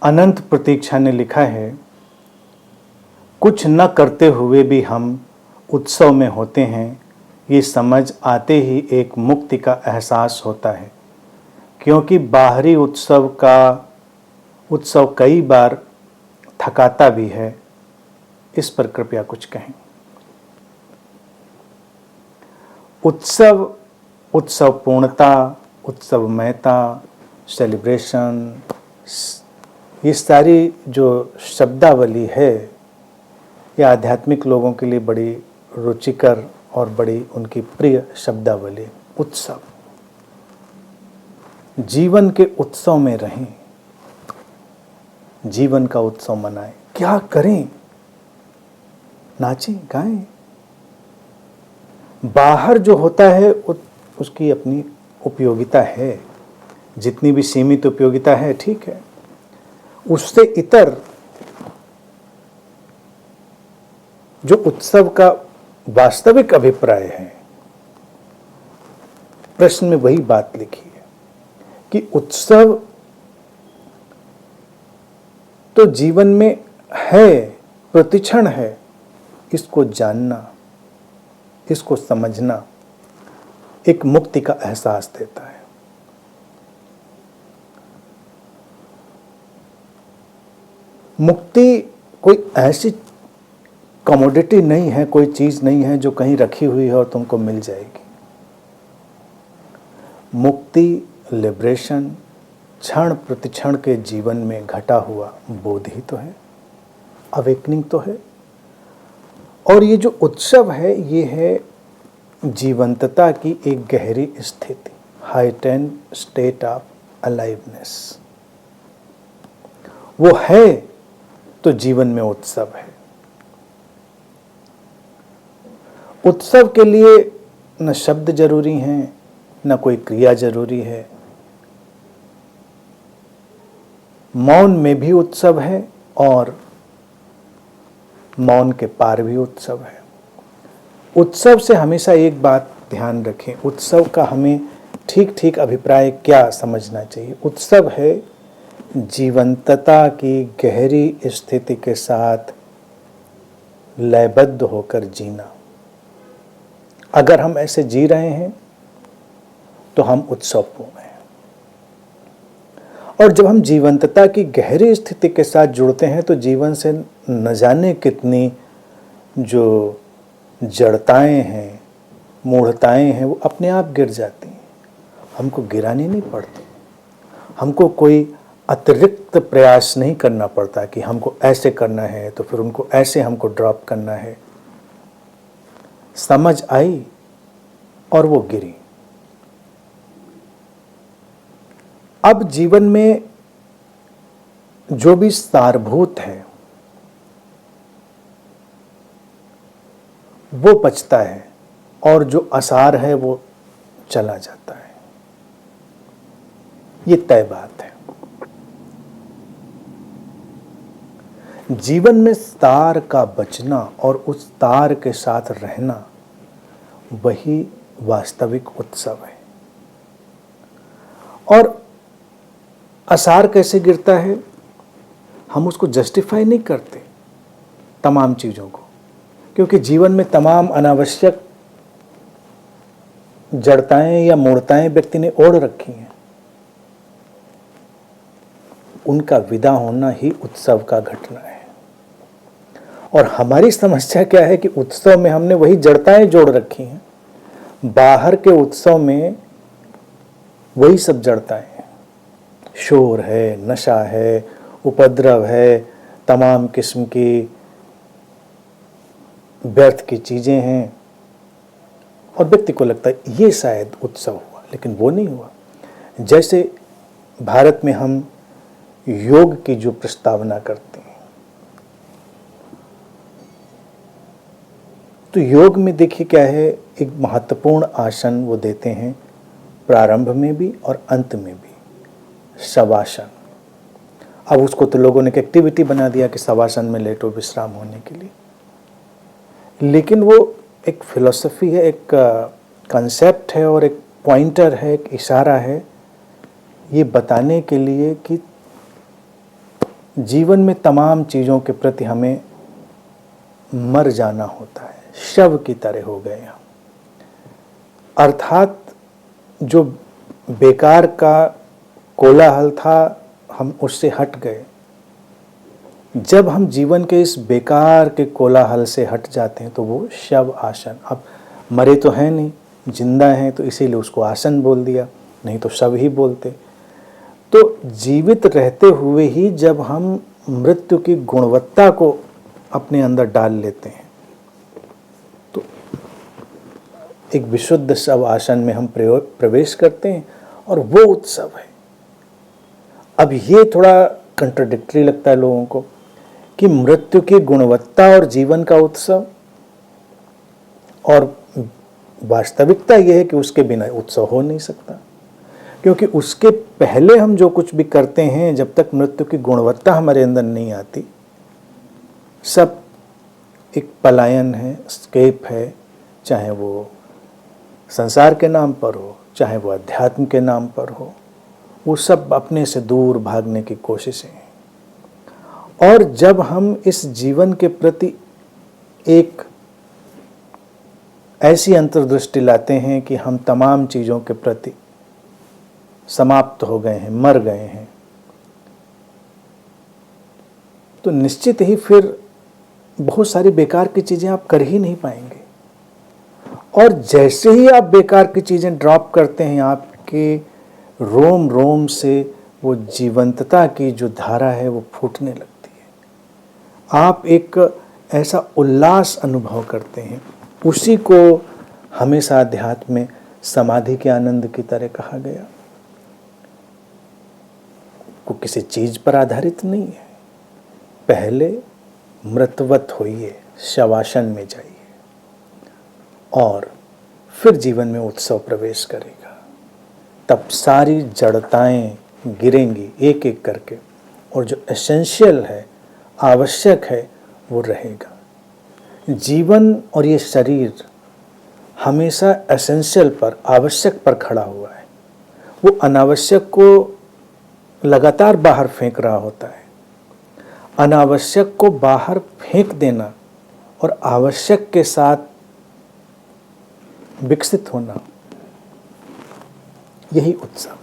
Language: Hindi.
अनंत प्रतीक्षा ने लिखा है, कुछ न करते हुए भी हम उत्सव में होते हैं, ये समझ आते ही एक मुक्ति का एहसास होता है, क्योंकि बाहरी उत्सव कई बार थकाता भी है। इस पर कृपया कुछ कहें। उत्सव पूर्णता, उत्सवमयता, सेलिब्रेशन, ये सारी जो शब्दावली है, ये आध्यात्मिक लोगों के लिए बड़ी रुचिकर और बड़ी उनकी प्रिय शब्दावली। उत्सव, जीवन के उत्सव में रहें, जीवन का उत्सव मनाएं। क्या करें? नाचें, गाएं। बाहर जो होता है उसकी अपनी उपयोगिता है, जितनी भी सीमित उपयोगिता है, ठीक है। उससे इतर जो उत्सव का वास्तविक अभिप्राय है, प्रश्न में वही बात लिखी है कि उत्सव तो जीवन में है, प्रतिक्षण है। इसको जानना, इसको समझना एक मुक्ति का एहसास देता है। मुक्ति कोई ऐसी कमोडिटी नहीं है, कोई चीज नहीं है जो कहीं रखी हुई है और तुमको मिल जाएगी। मुक्ति, लिबरेशन क्षण प्रतिक्षण के जीवन में घटा हुआ बोध ही तो है, अवेकनिंग तो है। और ये जो उत्सव है, ये है जीवंतता की एक गहरी स्थिति, हाइटेंड स्टेट ऑफ अलाइवनेस। वो है तो जीवन में उत्सव है। उत्सव के लिए न शब्द जरूरी हैं, न कोई क्रिया जरूरी है। मौन में भी उत्सव है और मौन के पार भी उत्सव है। उत्सव से हमेशा एक बात ध्यान रखें, उत्सव का हमें ठीक ठीक अभिप्राय क्या समझना चाहिए। उत्सव है जीवंतता की गहरी स्थिति के साथ लयबद्ध होकर जीना। अगर हम ऐसे जी रहे हैं तो हम उत्सवपूर्ण हैं। और जब हम जीवंतता की गहरी स्थिति के साथ जुड़ते हैं तो जीवन से न जाने कितनी जो जड़ताएं हैं, मूढ़ताएं हैं, वो अपने आप गिर जाती हैं। हमको गिरानी नहीं पड़ती, हमको कोई अतिरिक्त प्रयास नहीं करना पड़ता कि हमको ऐसे करना है तो फिर उनको ऐसे हमको ड्रॉप करना है। समझ आई और वो गिरी। अब जीवन में जो भी सारभूत है वो बचता है और जो असार है वो चला जाता है। ये तय बात है। जीवन में तार का बचना और उस तार के साथ रहना, वही वास्तविक उत्सव है। और असार कैसे गिरता है? हम उसको जस्टिफाई नहीं करते तमाम चीज़ों को, क्योंकि जीवन में तमाम अनावश्यक जड़ताएं या मूढ़ताएं व्यक्ति ने ओढ़ रखी हैं। उनका विदा होना ही उत्सव का घटना है। और हमारी समस्या क्या है कि उत्सव में हमने वही जड़ताएं जोड़ रखी हैं। बाहर के उत्सव में वही सब जड़ताएं हैं। शोर है, नशा है, उपद्रव है, तमाम किस्म की व्यर्थ की चीजें हैं। और व्यक्ति को लगता है ये शायद उत्सव हुआ, लेकिन वो नहीं हुआ। जैसे भारत में हम योग की जो प्रस्तावना करते हैं, तो योग में देखिए क्या है, एक महत्वपूर्ण आसन वो देते हैं, प्रारंभ में भी और अंत में भी, शवासन। अब उसको तो लोगों ने एक एक्टिविटी बना दिया कि शवासन में लेटो विश्राम होने के लिए, लेकिन वो एक फिलॉसफी है, एक कंसेप्ट है और एक पॉइंटर है, एक इशारा है, ये बताने के लिए कि जीवन में तमाम चीज़ों के प्रति हमें मर जाना होता है, शव की तरह हो गए हम। अर्थात जो बेकार का कोलाहल था, हम उससे हट गए। जब हम जीवन के इस बेकार के कोलाहल से हट जाते हैं तो वो शव आसन, अब मरे तो हैं नहीं, जिंदा हैं, तो इसीलिए उसको आसन बोल दिया, नहीं तो शव ही बोलते। तो जीवित रहते हुए ही जब हम मृत्यु की गुणवत्ता को अपने अंदर डाल लेते हैं तो एक विशुद्ध शव आसन में हम प्रवेश करते हैं, और वो उत्सव है। अब ये थोड़ा कंट्राडिक्टरी लगता है लोगों को कि मृत्यु की गुणवत्ता और जीवन का उत्सव, और वास्तविकता यह है कि उसके बिना उत्सव हो नहीं सकता, क्योंकि उसके पहले हम जो कुछ भी करते हैं, जब तक मृत्यु की गुणवत्ता हमारे अंदर नहीं आती, सब एक पलायन है, स्केप है, चाहे वो संसार के नाम पर हो, चाहे वो अध्यात्म के नाम पर हो, वो सब अपने से दूर भागने की कोशिशें हैं। और जब हम इस जीवन के प्रति एक ऐसी अंतर्दृष्टि लाते हैं कि हम तमाम चीज़ों के प्रति समाप्त हो गए हैं, मर गए हैं, तो निश्चित ही फिर बहुत सारी बेकार की चीज़ें आप कर ही नहीं पाएंगे। और जैसे ही आप बेकार की चीज़ें ड्रॉप करते हैं, आपके रोम रोम से वो जीवंतता की जो धारा है वो फूटने लगती है। आप एक ऐसा उल्लास अनुभव करते हैं, उसी को हमेशा अध्यात्म में समाधि के आनंद की तरह कहा गया। को किसी चीज पर आधारित नहीं है। पहले मृतवत होइए, शवासन में जाइए, और फिर जीवन में उत्सव प्रवेश करेगा। तब सारी जड़ताएं गिरेंगी एक एक करके, और जो एसेंशियल है, आवश्यक है, वो रहेगा। जीवन और ये शरीर हमेशा एसेंशियल पर, आवश्यक पर खड़ा हुआ है। वो अनावश्यक को लगातार बाहर फेंक रहा होता है। अनावश्यक को बाहर फेंक देना और आवश्यक के साथ विकसित होना, यही उत्सव।